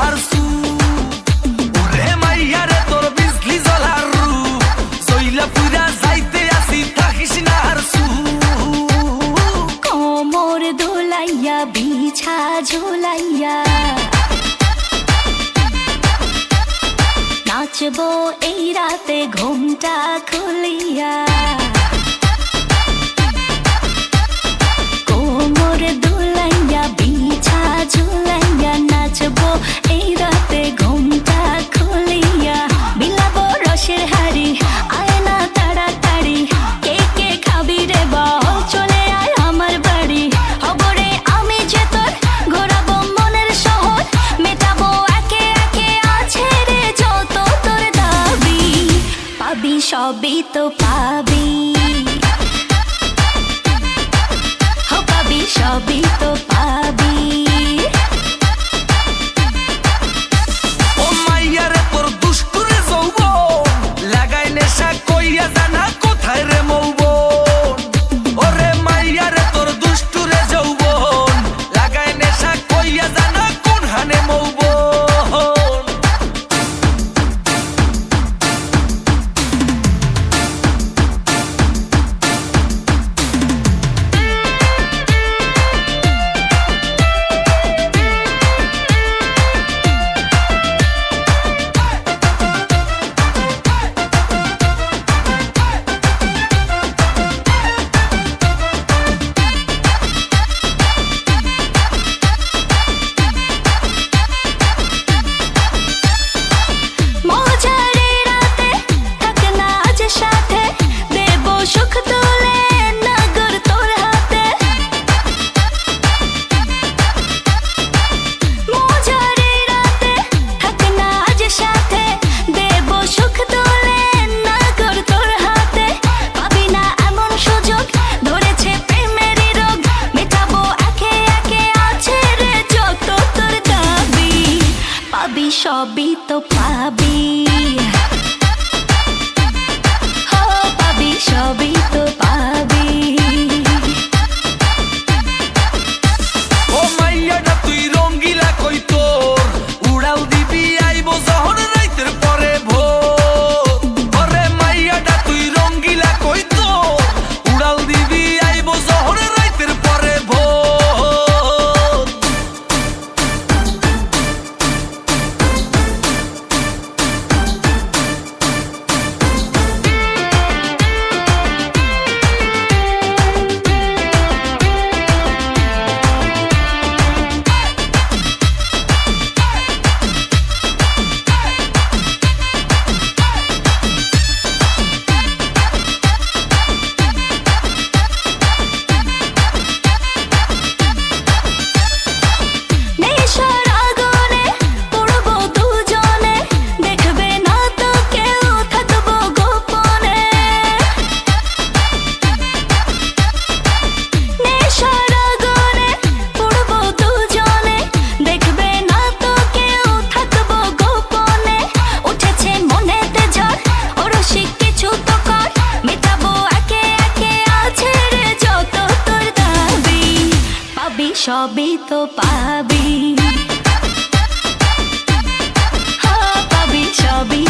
তাহার সু ওরে মাইয়া রে তোর বিজলি জ্বলার রূপ জইলা পুরা যাইতে আসি থাকিস না আর সু কোমর দোলাইয়া বিছা ঝোলাইয়া নাচবো এই রাতে ঘুমটা খুলিয়া কোমর দোলাইয়া বিছা ঝোলাইয়া নাচবো এই রাতে ঘুমটা খুলিয়া বিলাবো রসের হাড়ি আয় না তাড়াতাড়ি কে কে খাবি রে বল চলে আয় আমার বাড়ি হবরে আমি যে তোর ঘোরাবো মনের শহর মেটাবো একে একে আছে রে যত তোর দাবি পাবি সবই তো পাবি পাবি সবই তো পাবি ও মাইয়া রে তোর দুষ্টুরে যৌবন লাগাই নেশা কইয়া জানা কোথায় রে মৌবন ওরে মাইয়া রে তোর দুষ্টুরে যৌবন লাগাই নেশা কইয়া জানা কোন হানে মৌবন সবই তো পাবি পাবি সবই তো পাবি ও মাইয়াটা তুই রঙ্গিলা কই তোর উড়াল দিবি আইবো যখন রাইতের পরে ভোর ওরে মাইয়াটা তুই রঙ্গিলা কই তোর উড়াল দিবি আইবো যখন রাইতের পরে ভোর সবই তো পাবি পাবি সবই